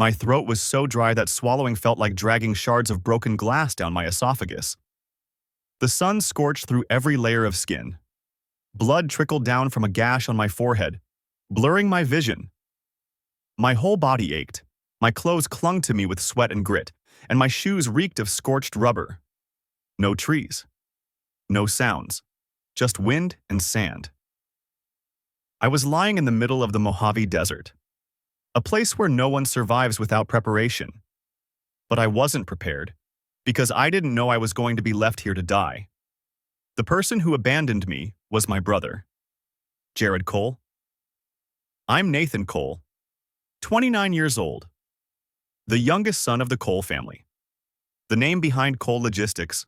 My throat was so dry that swallowing felt like dragging shards of broken glass down my esophagus. The sun scorched through every layer of skin. Blood trickled down from a gash on my forehead, blurring my vision. My whole body ached. My clothes clung to me with sweat and grit, and my shoes reeked of scorched rubber. No trees. No sounds. Just wind and sand. I was lying in the middle of the Mojave Desert, a place where no one survives without preparation. But I wasn't prepared, because I didn't know I was going to be left here to die. The person who abandoned me was my brother, Jared Cole. I'm Nathan Cole, 29 years old, the youngest son of the Cole family. The name behind Cole Logistics,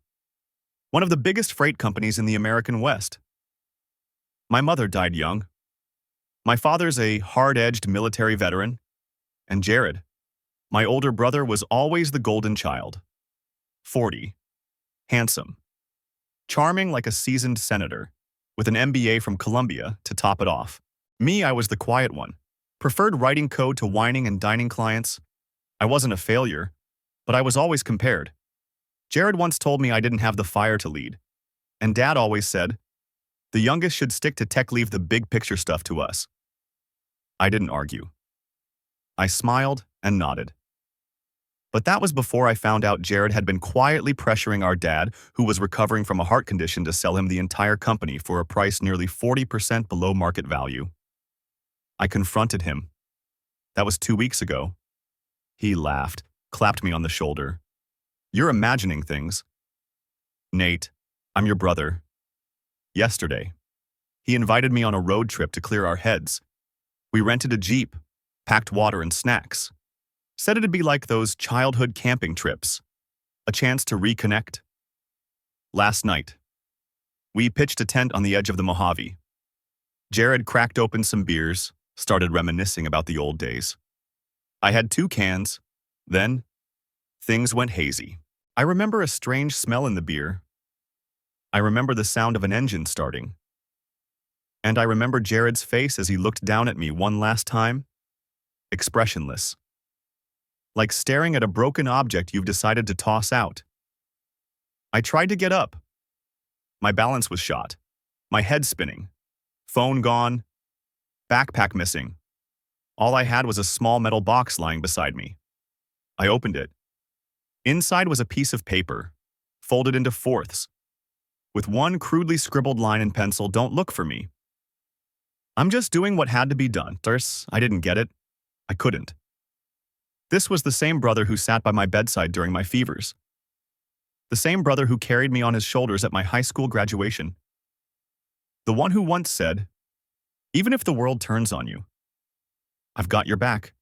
one of the biggest freight companies in the American West. My mother died young. My father's a hard-edged military veteran, and Jared, my older brother, was always the golden child. 40, handsome, charming like a seasoned senator, with an MBA from Columbia to top it off. Me, I was the quiet one, preferred writing code to whining and dining clients. I wasn't a failure, but I was always compared. Jared once told me I didn't have the fire to lead, and Dad always said, the youngest should stick to tech, leave the big picture stuff to us. I didn't argue. I smiled and nodded. But that was before I found out Jared had been quietly pressuring our dad, who was recovering from a heart condition, to sell him the entire company for a price nearly 40% below market value. I confronted him. That was 2 weeks ago. He laughed, clapped me on the shoulder. You're imagining things. Nate, I'm your brother. Yesterday, he invited me on a road trip to clear our heads. We rented a Jeep, packed water and snacks. Said it'd be like those childhood camping trips, a chance to reconnect. Last night, we pitched a tent on the edge of the Mojave. Jared cracked open some beers, started reminiscing about the old days. I had 2 cans, then things went hazy. I remember a strange smell in the beer. I remember the sound of an engine starting. And I remember Jared's face as he looked down at me one last time, expressionless. Like staring at a broken object you've decided to toss out. I tried to get up. My balance was shot, my head spinning, phone gone, backpack missing. All I had was a small metal box lying beside me. I opened it. Inside was a piece of paper, folded into fourths, with one crudely scribbled line in pencil, "Don't look for me." I'm just doing what had to be done. I didn't get it. I couldn't. This was the same brother who sat by my bedside during my fevers. The same brother who carried me on his shoulders at my high school graduation. The one who once said, even if the world turns on you, I've got your back.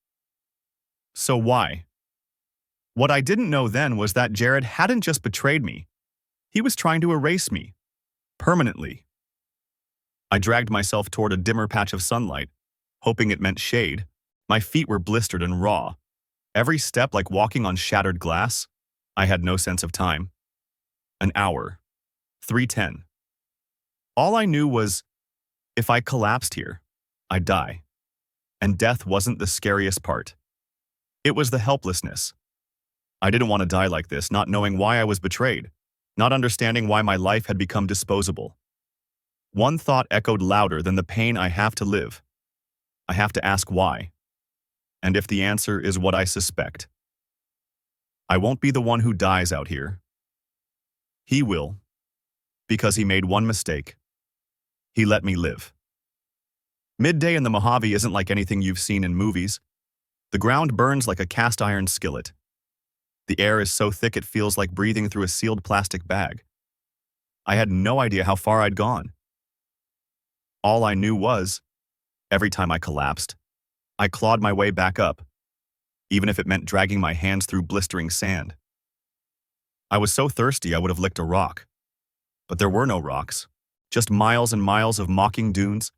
So why? What I didn't know then was that Jared hadn't just betrayed me. He was trying to erase me. Permanently. I dragged myself toward a dimmer patch of sunlight, hoping it meant shade. My feet were blistered and raw. Every step like walking on shattered glass. I had no sense of time. An hour. 3:10. All I knew was, if I collapsed here, I'd die. And death wasn't the scariest part. It was the helplessness. I didn't want to die like this, not knowing why I was betrayed, not understanding why my life had become disposable. One thought echoed louder than the pain: I have to live. I have to ask why. And if the answer is what I suspect, I won't be the one who dies out here. He will, because he made one mistake. He let me live. Midday in the Mojave isn't like anything you've seen in movies. The ground burns like a cast iron skillet. The air is so thick it feels like breathing through a sealed plastic bag. I had no idea how far I'd gone. All I knew was, every time I collapsed, I clawed my way back up, even if it meant dragging my hands through blistering sand. I was so thirsty I would have licked a rock. But there were no rocks, just miles and miles of mocking dunes.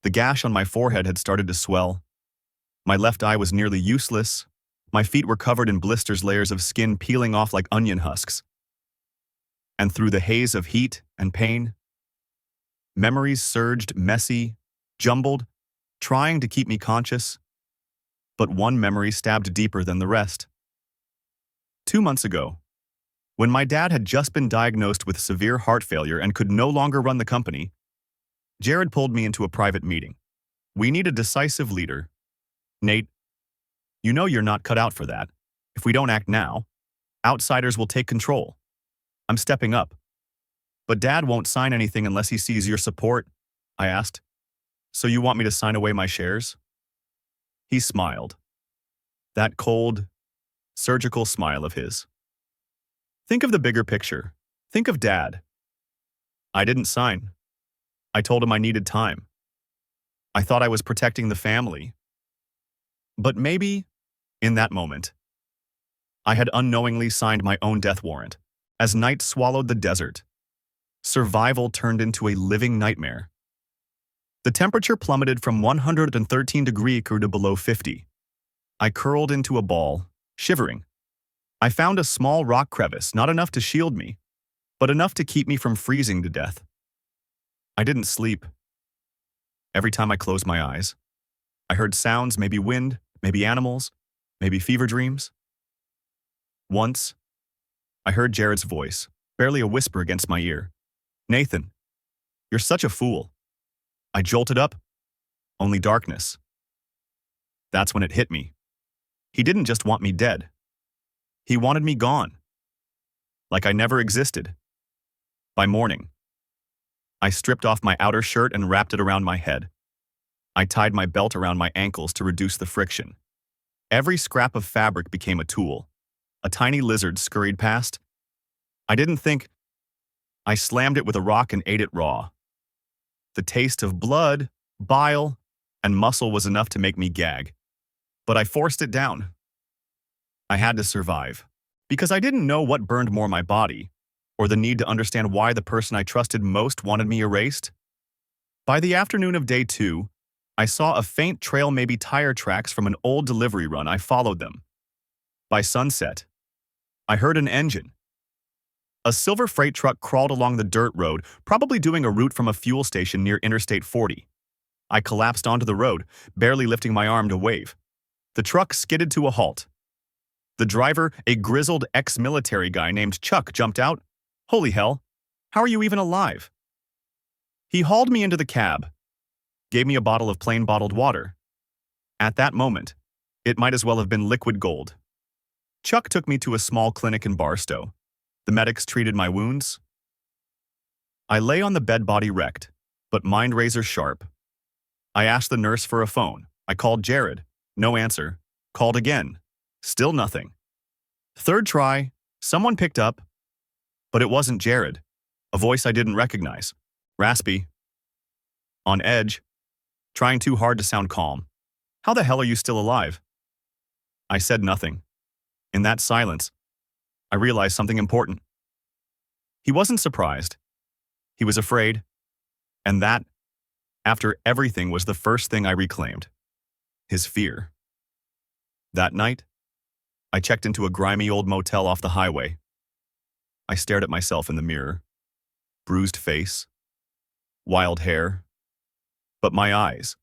The gash on my forehead had started to swell. My left eye was nearly useless. My feet were covered in blisters, layers of skin peeling off like onion husks. And through the haze of heat and pain, memories surged, messy, jumbled, trying to keep me conscious. but one memory stabbed deeper than the rest. 2 months ago, when my dad had just been diagnosed with severe heart failure and could no longer run the company, Jared pulled me into a private meeting. "We need a decisive leader. Nate, you know you're not cut out for that. If we don't act now, outsiders will take control. I'm stepping up." "But Dad won't sign anything unless he sees your support," I asked. "So you want me to sign away my shares?" He smiled. That cold, surgical smile of his. "Think of the bigger picture. Think of Dad." I didn't sign. I told him I needed time. I thought I was protecting the family. But maybe, in that moment, I had unknowingly signed my own death warrant. As night swallowed the desert, survival turned into a living nightmare. The temperature plummeted from 113 degrees to below 50. I curled into a ball, shivering. I found a small rock crevice, not enough to shield me, but enough to keep me from freezing to death. I didn't sleep. Every time I closed my eyes, I heard sounds, maybe wind, maybe animals, maybe fever dreams. Once, I heard Jared's voice, barely a whisper against my ear. "Nathan, you're such a fool." I jolted up. Only darkness. That's when it hit me. He didn't just want me dead. He wanted me gone. Like I never existed. By morning, I stripped off my outer shirt and wrapped it around my head. I tied my belt around my ankles to reduce the friction. Every scrap of fabric became a tool. A tiny lizard scurried past. I didn't think. I slammed it with a rock and ate it raw. The taste of blood, bile, and muscle was enough to make me gag. But I forced it down. I had to survive. Because I didn't know what burned more, my body, or the need to understand why the person I trusted most wanted me erased. By the afternoon of day 2, I saw a faint trail, maybe tire tracks from an old delivery run. I followed them. By sunset, I heard an engine. A silver freight truck crawled along the dirt road, probably doing a route from a fuel station near Interstate 40. I collapsed onto the road, barely lifting my arm to wave. The truck skidded to a halt. The driver, a grizzled ex-military guy named Chuck, jumped out. "Holy hell, how are you even alive?" He hauled me into the cab, gave me a bottle of plain bottled water. At that moment, it might as well have been liquid gold. Chuck took me to a small clinic in Barstow. The medics treated my wounds. I lay on the bed, body wrecked, but mind razor sharp. I asked the nurse for a phone. I called Jared. No answer. Called again. Still nothing. Third try, someone picked up, but it wasn't Jared. A voice I didn't recognize. Raspy. On edge. Trying too hard to sound calm. "How the hell are you still alive?" I said nothing. In that silence, I realized something important. He wasn't surprised. He was afraid. And that, after everything, was the first thing I reclaimed. His fear. That night, I checked into a grimy old motel off the highway. I stared at myself in the mirror. Bruised face. Wild hair. But my eyes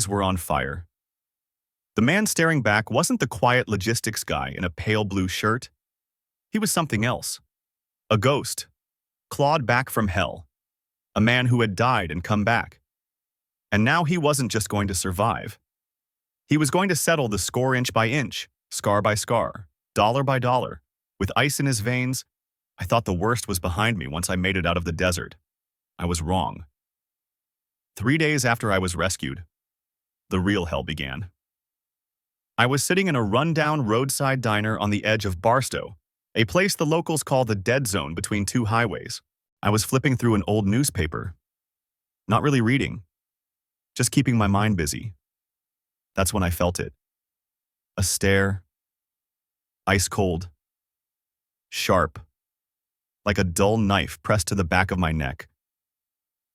were on fire. The man staring back wasn't the quiet logistics guy in a pale blue shirt. He was something else. A ghost, clawed back from hell. A man who had died and come back. And now he wasn't just going to survive. He was going to settle the score inch by inch, scar by scar, dollar by dollar. With ice in his veins, I thought the worst was behind me once I made it out of the desert. I was wrong. 3 days after I was rescued, the real hell began. I was sitting in a rundown roadside diner on the edge of Barstow, a place the locals call the dead zone between two highways. I was flipping through an old newspaper. Not really reading, just keeping my mind busy. That's when I felt it. A stare. Ice cold. Sharp. Like a dull knife pressed to the back of my neck.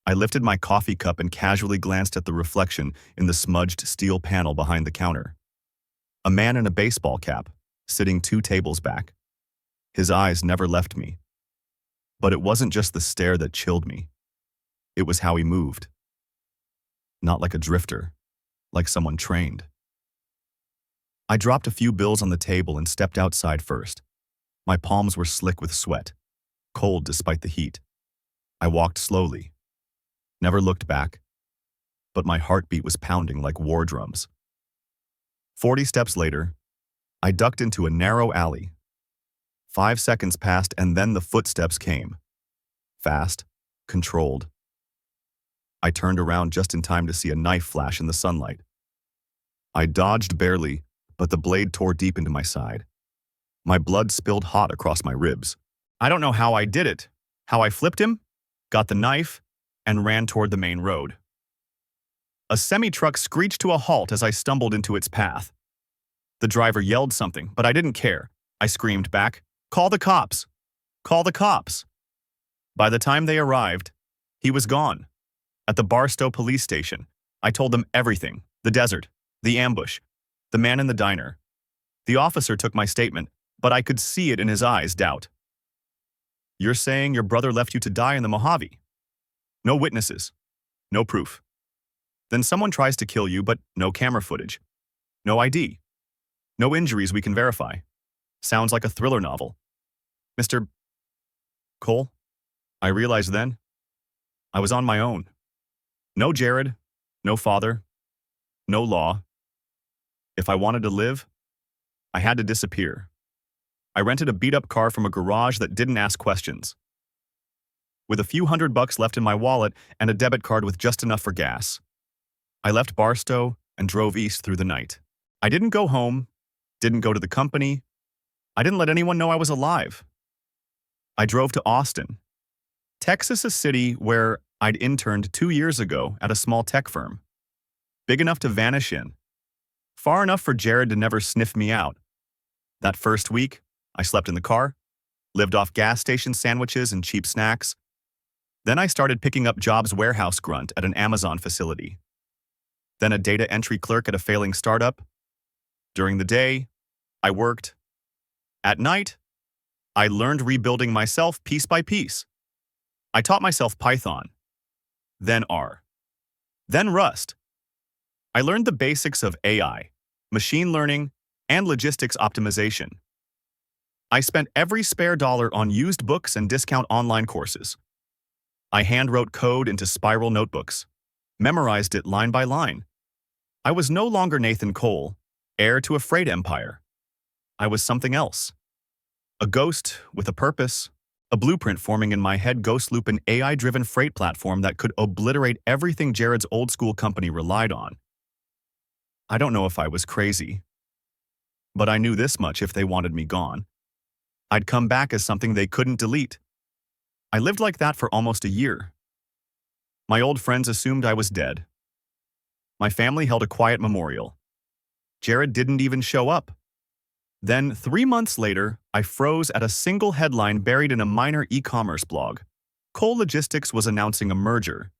I lifted my coffee cup and casually glanced at the reflection in the smudged steel panel behind the counter. A man in a baseball cap, sitting 2 tables back. His eyes never left me. But it wasn't just the stare that chilled me. It was how he moved. Not like a drifter, like someone trained. I dropped a few bills on the table and stepped outside first. My palms were slick with sweat, cold despite the heat. I walked slowly, never looked back, but my heartbeat was pounding like war drums. 40 steps later, I ducked into a narrow alley. 5 seconds passed and then the footsteps came. Fast, controlled. I turned around just in time to see a knife flash in the sunlight. I dodged barely, but the blade tore deep into my side. My blood spilled hot across my ribs. I don't know how I did it, how I flipped him, got the knife, and ran toward the main road. A semi-truck screeched to a halt as I stumbled into its path. The driver yelled something, but I didn't care. I screamed back, "Call the cops! Call the cops!" By the time they arrived, he was gone. At the Barstow police station, I told them everything: the desert, the ambush, the man in the diner. The officer took my statement, but I could see it in his eyes, doubt. "You're saying your brother left you to die in the Mojave? No witnesses, no proof. Then someone tries to kill you, but no camera footage, no ID, no injuries we can verify. Sounds like a thriller novel. Mr. Cole?" I realized then I was on my own. No Jared, no father, no law. If I wanted to live, I had to disappear. I rented a beat-up car from a garage that didn't ask questions. With a few $100 left in my wallet and a debit card with just enough for gas, I left Barstow and drove east through the night. I didn't go home, didn't go to the company. I didn't let anyone know I was alive. I drove to Austin, Texas, a city where I'd interned 2 years ago at a small tech firm. Big enough to vanish in. Far enough for Jared to never sniff me out. That first week, I slept in the car, lived off gas station sandwiches and cheap snacks. Then I started picking up jobs warehouse grunt at an Amazon facility. Then a data entry clerk at a failing startup. During the day, I worked. At night, I learned rebuilding myself piece by piece. I taught myself Python, then R, then Rust. I learned the basics of AI, machine learning, and logistics optimization. I spent every spare dollar on used books and discount online courses. I handwrote code into spiral notebooks, memorized it line by line. I was no longer Nathan Cole, heir to a freight empire. I was something else. A ghost with a purpose, a blueprint forming in my head, Ghost Loop, an AI-driven freight platform that could obliterate everything Jared's old-school company relied on. I don't know if I was crazy, but I knew this much: if they wanted me gone, I'd come back as something they couldn't delete. I lived like that for almost a year. My old friends assumed I was dead. My family held a quiet memorial. Jared didn't even show up. Then, 3 months later, I froze at a single headline buried in a minor e-commerce blog. Cole Logistics was announcing a merger.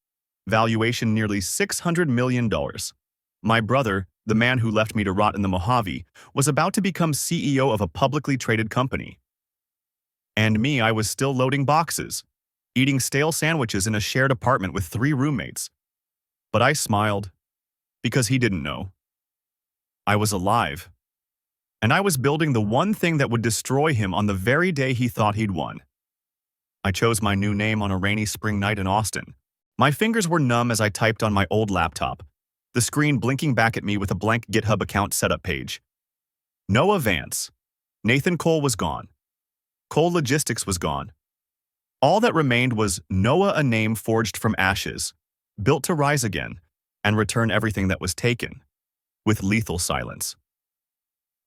Valuation nearly $600 million. My brother, the man who left me to rot in the Mojave, was about to become CEO of a publicly traded company. And me, I was still loading boxes, eating stale sandwiches in a shared apartment with 3 roommates. But I smiled, because he didn't know. I was alive. And I was building the one thing that would destroy him on the very day he thought he'd won. I chose my new name on a rainy spring night in Austin. My fingers were numb as I typed on my old laptop, the screen blinking back at me with a blank GitHub account setup page. Noah Vance. Nathan Cole was gone. Cole Logistics was gone. All that remained was Noah, a name forged from ashes, built to rise again and return everything that was taken, with lethal silence.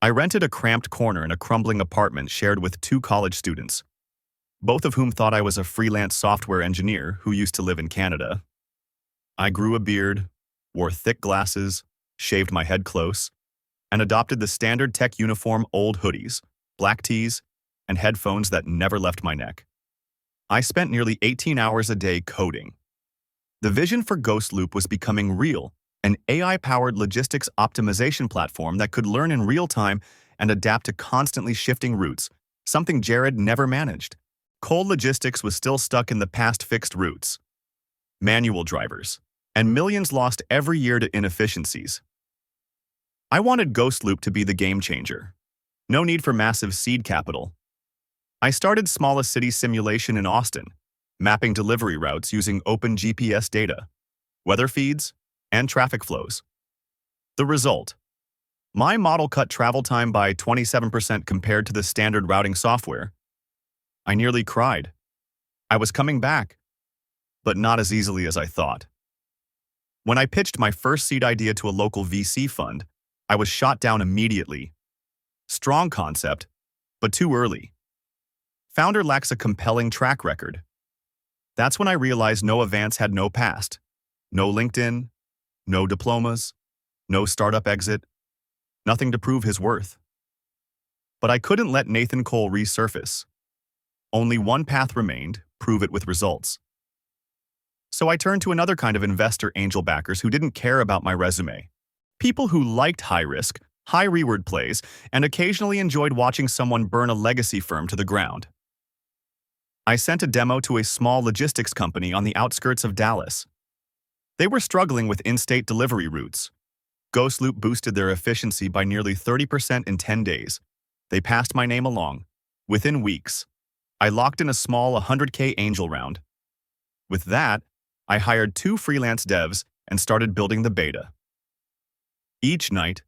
I rented a cramped corner in a crumbling apartment shared with 2 college students, both of whom thought I was a freelance software engineer who used to live in Canada. I grew a beard, wore thick glasses, shaved my head close, and adopted the standard tech uniform: old hoodies, black tees, and headphones that never left my neck. I spent nearly 18 hours a day coding. The vision for Ghost Loop was becoming real: an AI-powered logistics optimization platform that could learn in real time and adapt to constantly shifting routes, something Jared never managed. Cole Logistics was still stuck in the past: fixed routes, manual drivers, and millions lost every year to inefficiencies. I wanted Ghost Loop to be the game changer. No need for massive seed capital. I started smallest city simulation in Austin, mapping delivery routes using open GPS data, weather feeds, and traffic flows. The result: my model cut travel time by 27% compared to the standard routing software. I nearly cried. I was coming back, but not as easily as I thought. When I pitched my first seed idea to a local VC fund, I was shot down immediately. Strong concept, but too early. Founder lacks a compelling track record. That's when I realized Noah Vance had no past. No LinkedIn, no diplomas, no startup exit, nothing to prove his worth. But I couldn't let Nathan Cole resurface. Only one path remained: prove it with results. So I turned to another kind of investor angel backers who didn't care about my resume. People who liked high-risk, high-reward plays and occasionally enjoyed watching someone burn a legacy firm to the ground. I sent a demo to a small logistics company on the outskirts of Dallas. They were struggling with in-state delivery routes. Ghost Loop boosted their efficiency by nearly 30% in 10 days. They passed my name along. Within weeks, I locked in a small $100K angel round. With that, I hired 2 freelance devs and started building the beta. Each night,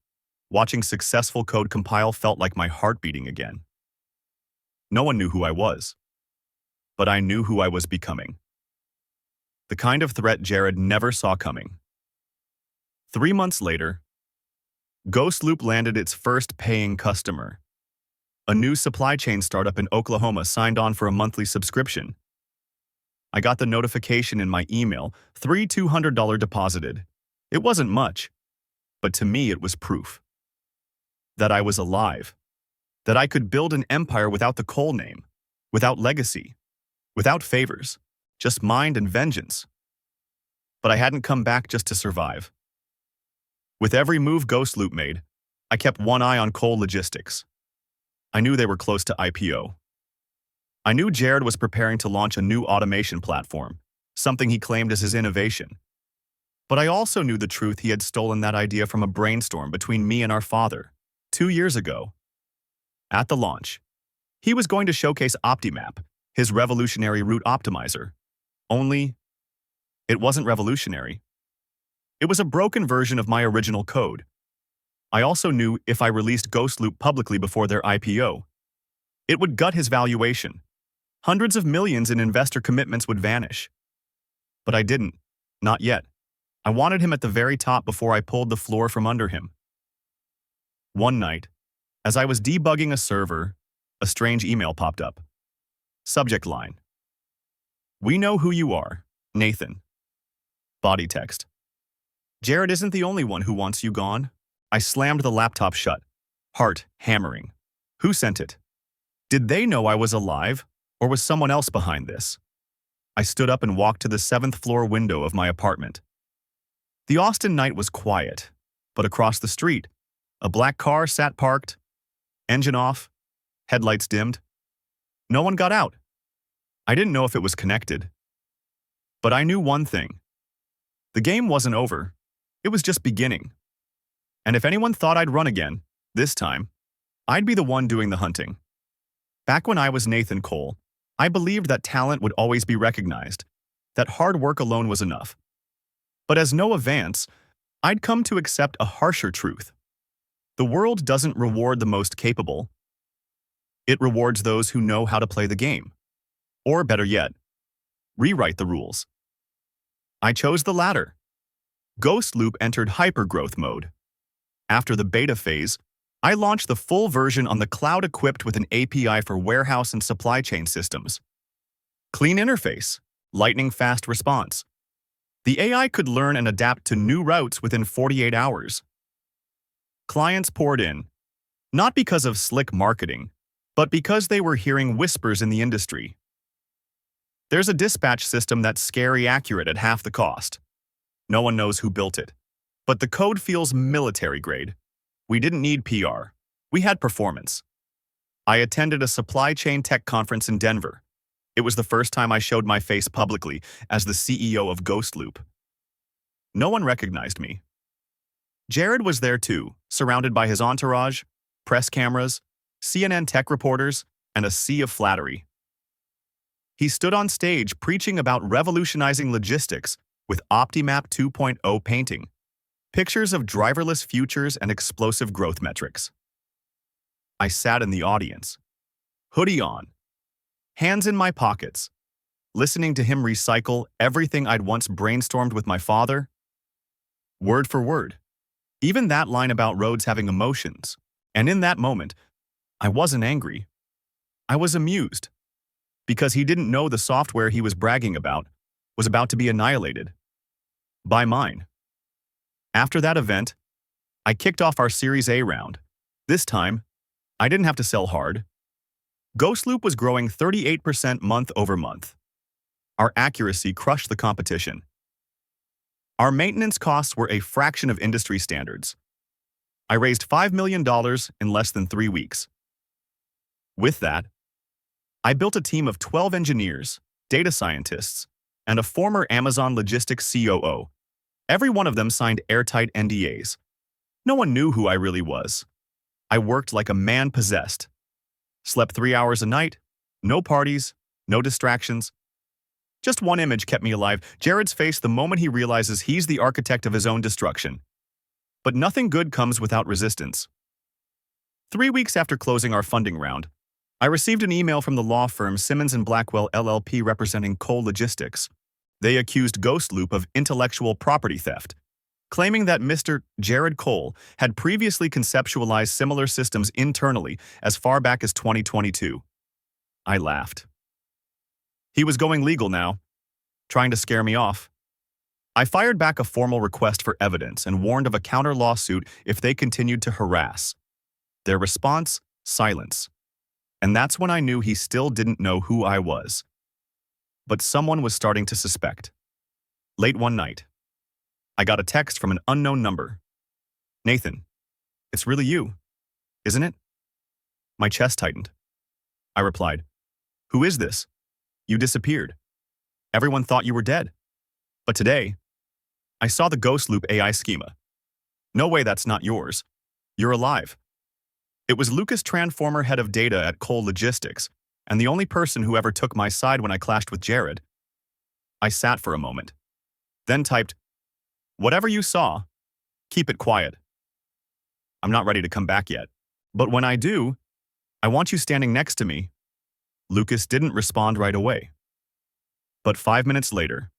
watching successful code compile felt like my heart beating again. No one knew who I was, but I knew who I was becoming. The kind of threat Jared never saw coming. 3 months later, Ghost Loop landed its first paying customer. A new supply chain startup in Oklahoma signed on for a monthly subscription. I got the notification in my email, $200 deposited. It wasn't much, but to me it was proof that I was alive, that I could build an empire without the Cole name, without legacy, without favors, just mind and vengeance. But I hadn't come back just to survive. With every move Ghost Loop made, I kept one eye on Cole Logistics. I knew they were close to IPO. I knew Jared was preparing to launch a new automation platform, something he claimed as his innovation. But I also knew the truth: he had stolen that idea from a brainstorm between me and our father, 2 years ago. At the launch, he was going to showcase OptiMap, his revolutionary route optimizer. Only, it wasn't revolutionary. It was a broken version of my original code. I also knew if I released Ghost Loop publicly before their IPO, it would gut his valuation. Hundreds of millions in investor commitments would vanish. But I didn't. Not yet. I wanted him at the very top before I pulled the floor from under him. One night, as I was debugging a server, a strange email popped up. Subject line: "We know who you are, Nathan." Body text: "Jared isn't the only one who wants you gone." I slammed the laptop shut, heart hammering. Who sent it? Did they know I was alive, or was someone else behind this? I stood up and walked to the 7th floor window of my apartment. The Austin night was quiet, but across the street, a black car sat parked, engine off, headlights dimmed. No one got out. I didn't know if it was connected. But I knew one thing: the game wasn't over. It was just beginning. And if anyone thought I'd run again, this time, I'd be the one doing the hunting. Back when I was Nathan Cole, I believed that talent would always be recognized, that hard work alone was enough. But as Noah Vance, I'd come to accept a harsher truth. The world doesn't reward the most capable. It rewards those who know how to play the game. Or better yet, rewrite the rules. I chose the latter. Ghost Loop entered hypergrowth mode. After the beta phase, I launched the full version on the cloud, equipped with an API for warehouse and supply chain systems. Clean interface, lightning-fast response. The AI could learn and adapt to new routes within 48 hours. Clients poured in, not because of slick marketing, but because they were hearing whispers in the industry. There's a dispatch system that's scary accurate at half the cost. No one knows who built it, but the code feels military grade. We didn't need PR. We had performance. I attended a supply chain tech conference in Denver. It was the first time I showed my face publicly as the CEO of Ghost Loop. No one recognized me. Jared was there too, surrounded by his entourage, press cameras, CNN tech reporters, and a sea of flattery. He stood on stage preaching about revolutionizing logistics with OptiMap 2.0 painting, pictures of driverless futures and explosive growth metrics. I sat in the audience, hoodie on, hands in my pockets, listening to him recycle everything I'd once brainstormed with my father, word for word. Even that line about roads having emotions. And in that moment, I wasn't angry. I was amused. Because he didn't know the software he was bragging about was about to be annihilated. By mine. After that event, I kicked off our Series A round. This time, I didn't have to sell hard. Ghostloop was growing 38% month over month. Our accuracy crushed the competition. Our maintenance costs were a fraction of industry standards. I raised $5 million in less than 3 weeks. With that, I built a team of 12 engineers, data scientists, and a former Amazon logistics COO. Every one of them signed airtight NDAs. No one knew who I really was. I worked like a man possessed. Slept 3 hours a night, no parties, no distractions. Just one image kept me alive, Jared's face the moment he realizes he's the architect of his own destruction. But nothing good comes without resistance. 3 weeks after closing our funding round, I received an email from the law firm Simmons & Blackwell LLP representing Cole Logistics. They accused Ghostloop of intellectual property theft, claiming that Mr. Jared Cole had previously conceptualized similar systems internally as far back as 2022. I laughed. He was going legal now, trying to scare me off. I fired back a formal request for evidence and warned of a counter lawsuit if they continued to harass. Their response, silence. And that's when I knew he still didn't know who I was. But someone was starting to suspect. Late one night, I got a text from an unknown number. "Nathan, it's really you, isn't it?" My chest tightened. I replied, "Who is this? You disappeared. Everyone thought you were dead. But today, I saw the Ghostloop AI schema. No way that's not yours. You're alive." It was Lucas Transformer, head of data at Cole Logistics, and the only person who ever took my side when I clashed with Jared. I sat for a moment, then typed, "Whatever you saw, keep it quiet. I'm not ready to come back yet. But when I do, I want you standing next to me." Lucas didn't respond right away. But 5 minutes later,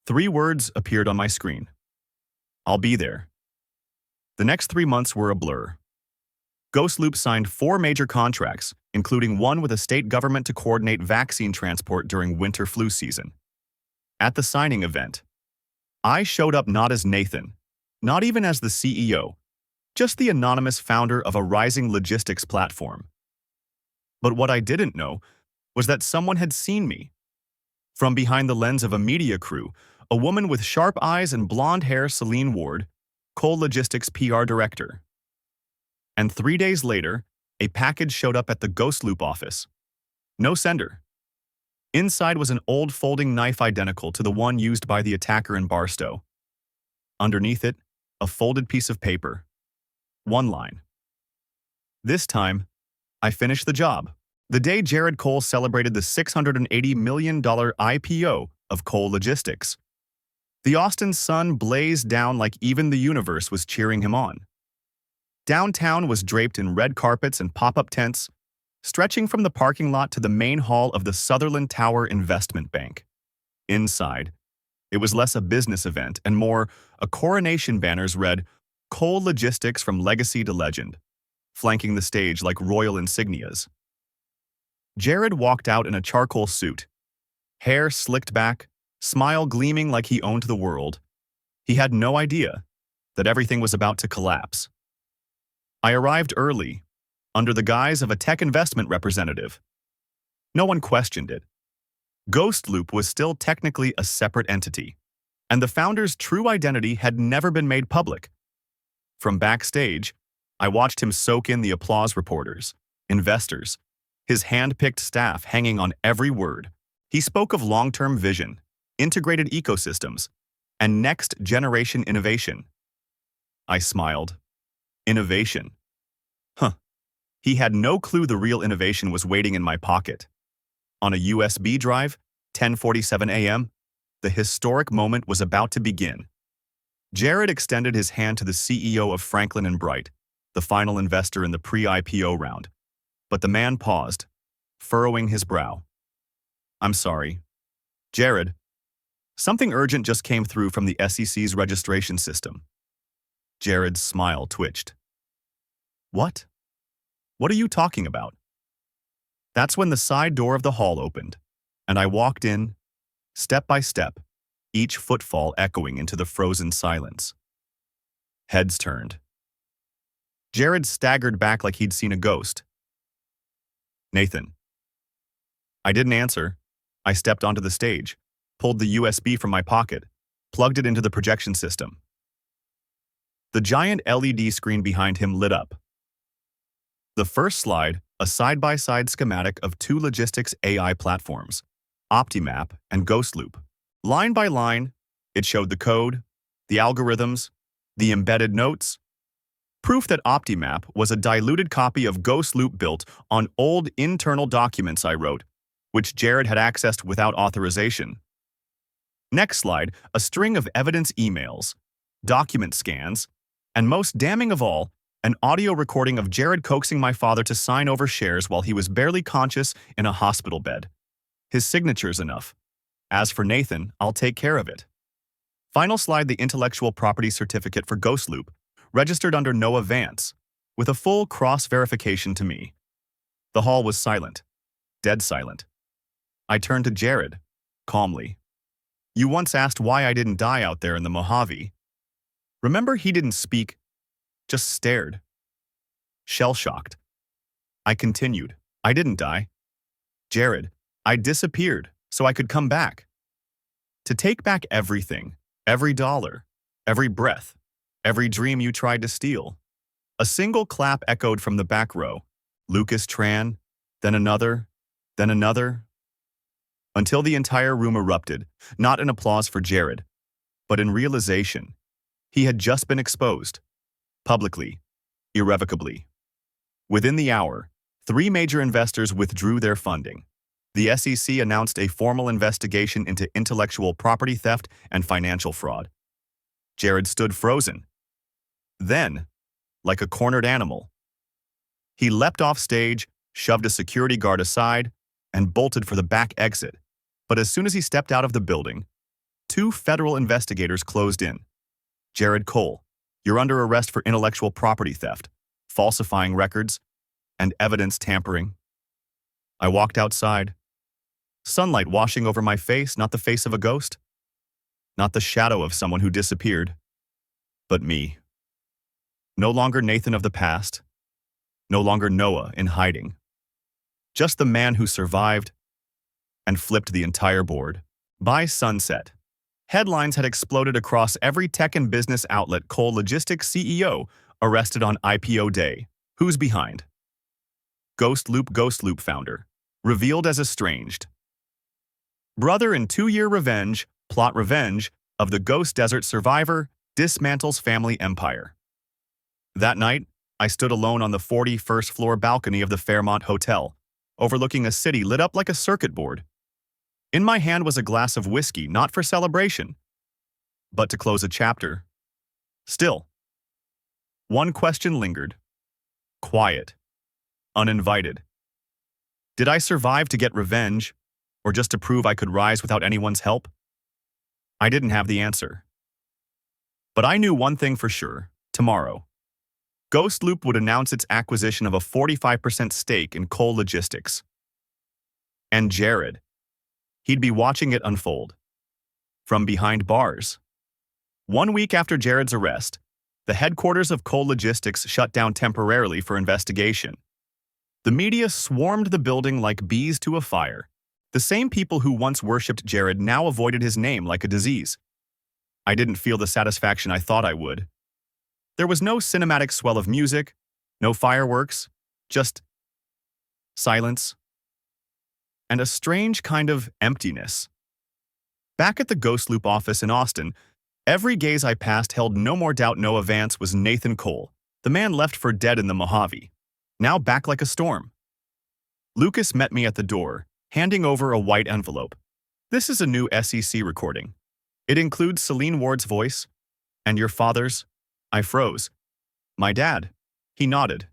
3 words appeared on my screen. "I'll be there." The next 3 months were a blur. Ghostloop signed 4 major contracts, including one with a state government to coordinate vaccine transport during winter flu season. At the signing event, I showed up not as Nathan, not even as the CEO, just the anonymous founder of a rising logistics platform. But what I didn't know was that someone had seen me. From behind the lens of a media crew, a woman with sharp eyes and blonde hair, Celine Ward, Cole Logistics PR director. And 3 days later, a package showed up at the Ghostloop office. No sender. Inside was an old folding knife identical to the one used by the attacker in Barstow. Underneath it, a folded piece of paper. One line. This time, I finished the job. The day Jared Cole celebrated the $680 million IPO of Cole Logistics. The Austin sun blazed down like even the universe was cheering him on. Downtown was draped in red carpets and pop-up tents, stretching from the parking lot to the main hall of the Sutherland Tower Investment Bank. Inside, it was less a business event and more a coronation. Banners read, "Cole Logistics from Legacy to Legend," flanking the stage like royal insignias. Jared walked out in a charcoal suit, hair slicked back, smile gleaming like he owned the world. He had no idea that everything was about to collapse. I arrived early, under the guise of a tech investment representative. No one questioned it. Ghostloop was still technically a separate entity, and the founder's true identity had never been made public. From backstage, I watched him soak in the applause, reporters, investors, his hand-picked staff hanging on every word. He spoke of long-term vision, integrated ecosystems, and next-generation innovation. I smiled. Innovation. Huh. He had no clue the real innovation was waiting in my pocket. On a USB drive, 10:47 a.m., the historic moment was about to begin. Jared extended his hand to the CEO of Franklin and Bright, the final investor in the pre-IPO round. But the man paused, furrowing his brow. I'm sorry. Jared, something urgent just came through from the SEC's registration system. Jared's smile twitched. What? What are you talking about? That's when the side door of the hall opened, and I walked in, step by step, each footfall echoing into the frozen silence. Heads turned. Jared staggered back like he'd seen a ghost. Nathan. I didn't answer. I stepped onto the stage, pulled the USB from my pocket, plugged it into the projection system. The giant LED screen behind him lit up. The first slide, a side-by-side schematic of two logistics AI platforms, OptiMap and GhostLoop. Line by line, it showed the code, the algorithms, the embedded notes. Proof that OptiMap was a diluted copy of GhostLoop built on old internal documents I wrote, which Jared had accessed without authorization. Next slide, a string of evidence emails, document scans, and most damning of all, an audio recording of Jared coaxing my father to sign over shares while he was barely conscious in a hospital bed. His signature's enough. As for Nathan, I'll take care of it. Final slide, the intellectual property certificate for GhostLoop, registered under Noah Vance, with a full cross-verification to me. The hall was silent, dead silent. I turned to Jared, calmly. You once asked why I didn't die out there in the Mojave. Remember, he didn't speak, just stared. Shell-shocked. I continued. I didn't die. Jared, I disappeared so I could come back. To take back everything, every dollar, every breath, every dream you tried to steal. A single clap echoed from the back row. Lucas Tran, then another, until the entire room erupted, not in applause for Jared, but in realization. He had just been exposed. Publicly, irrevocably. Within the hour, 3 major investors withdrew their funding. The SEC announced a formal investigation into intellectual property theft and financial fraud. Jared stood frozen. Then, like a cornered animal, he leapt off stage, shoved a security guard aside, and bolted for the back exit. But as soon as he stepped out of the building, 2 federal investigators closed in. Jared Cole, you're under arrest for intellectual property theft, falsifying records, and evidence tampering. I walked outside. Sunlight washing over my face, not the face of a ghost, not the shadow of someone who disappeared, but me. No longer Nathan of the past, no longer Noah in hiding. Just the man who survived and flipped the entire board. By sunset, headlines had exploded across every tech and business outlet. Cole Logistics CEO arrested on IPO day. Who's behind? GhostLoop founder, revealed as estranged. Brother in 2-year revenge, plot revenge, of the Ghost Desert survivor, dismantles family empire. That night, I stood alone on the 41st floor balcony of the Fairmont Hotel, overlooking a city lit up like a circuit board. In my hand was a glass of whiskey, not for celebration, but to close a chapter. Still, one question lingered. Quiet. Uninvited. Did I survive to get revenge, or just to prove I could rise without anyone's help? I didn't have the answer. But I knew one thing for sure. Tomorrow, GhostLoop would announce its acquisition of a 45% stake in Cole Logistics. And Jared, he'd be watching it unfold. From behind bars. 1 week after Jared's arrest, the headquarters of Cole Logistics shut down temporarily for investigation. The media swarmed the building like bees to a fire. The same people who once worshipped Jared now avoided his name like a disease. I didn't feel the satisfaction I thought I would. There was no cinematic swell of music, no fireworks, just silence, and a strange kind of emptiness. Back at the GhostLoop office in Austin, Every gaze I passed held no more doubt Noah Vance was Nathan Cole, the man left for dead in the Mojave, now back like a storm. Lucas met me at the door, handing over a white envelope. This is a new SEC recording. It includes Celine Ward's voice, and your father's. I froze. My dad. He nodded.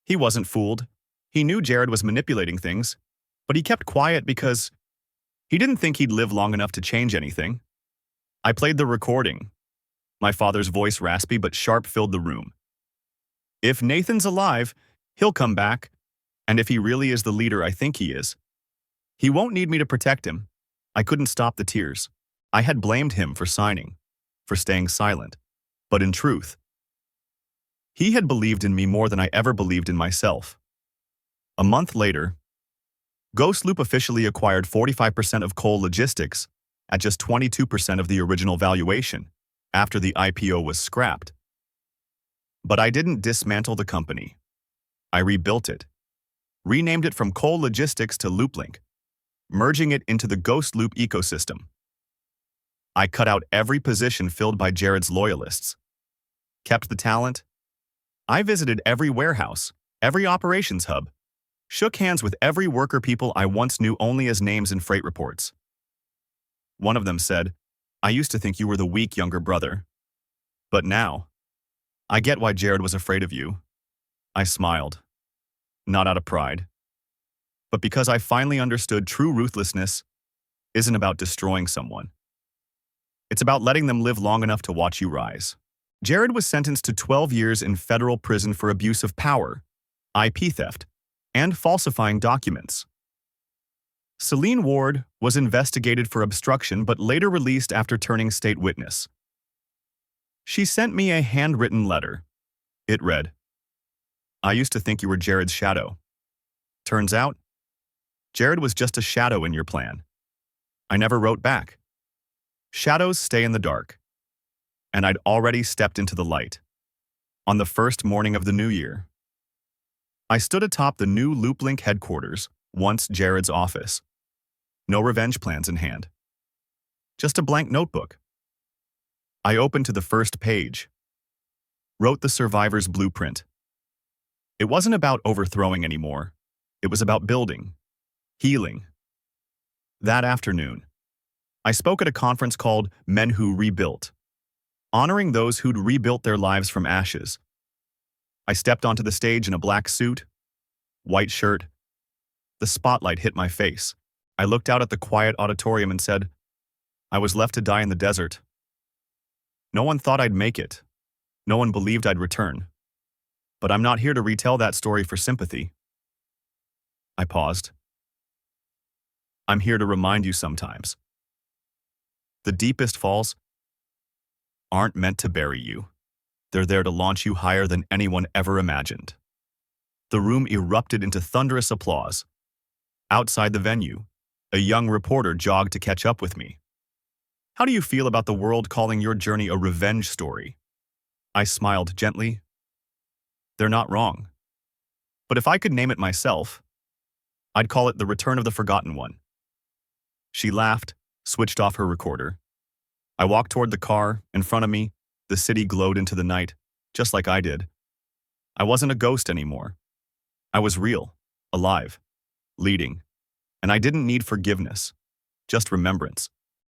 He wasn't fooled. He knew Jared was manipulating things, but he kept quiet because he didn't think he'd live long enough to change anything. I played the recording. My father's voice, raspy but sharp, filled the room. If Nathan's alive, he'll come back, and if he really is the leader I think he is, he won't need me to protect him. I couldn't stop the tears. I had blamed him for signing, for staying silent, but in truth, he had believed in me more than I ever believed in myself. A month later, Ghost Loop officially acquired 45% of Cole Logistics at just 22% of the original valuation after the IPO was scrapped. But I didn't dismantle the company. I rebuilt it, renamed it from Cole Logistics to LoopLink, merging it into the Ghost Loop ecosystem. I cut out every position filled by Jared's loyalists, kept the talent. I visited every warehouse, every operations hub, shook hands with every worker people I once knew only as names in freight reports. One of them said, "I used to think you were the weak younger brother. But now, I get why Jared was afraid of you." I smiled, not out of pride, but because I finally understood true ruthlessness isn't about destroying someone. It's about letting them live long enough to watch you rise. Jared was sentenced to 12 years in federal prison for abuse of power, IP theft, and falsifying documents. Celine Ward was investigated for obstruction but later released after turning state witness. She sent me a handwritten letter. It read, "I used to think you were Jared's shadow. Turns out, Jared was just a shadow in your plan." I never wrote back. Shadows stay in the dark, and I'd already stepped into the light. On the first morning of the new year, I stood atop the new LoopLink headquarters, once Jared's office. No revenge plans in hand. Just a blank notebook. I opened to the first page. Wrote the survivor's blueprint. It wasn't about overthrowing anymore. It was about building, healing. That afternoon, I spoke at a conference called Men Who Rebuilt, honoring those who'd rebuilt their lives from ashes. I stepped onto the stage in a black suit, white shirt. The spotlight hit my face. I looked out at the quiet auditorium and said, I was left to die in the desert. No one thought I'd make it. No one believed I'd return. But I'm not here to retell that story for sympathy. I paused. I'm here to remind you sometimes. The deepest falls aren't meant to bury you. They're there to launch you higher than anyone ever imagined. The room erupted into thunderous applause. Outside the venue, a young reporter jogged to catch up with me. How do you feel about the world calling your journey a revenge story? I smiled gently. They're not wrong. But if I could name it myself, I'd call it The Return of the Forgotten One. She laughed, switched off her recorder. I walked toward the car. In front of me, the city glowed into the night, just like I did. I wasn't a ghost anymore. I was real, alive, leading, and I didn't need forgiveness, just remembrance.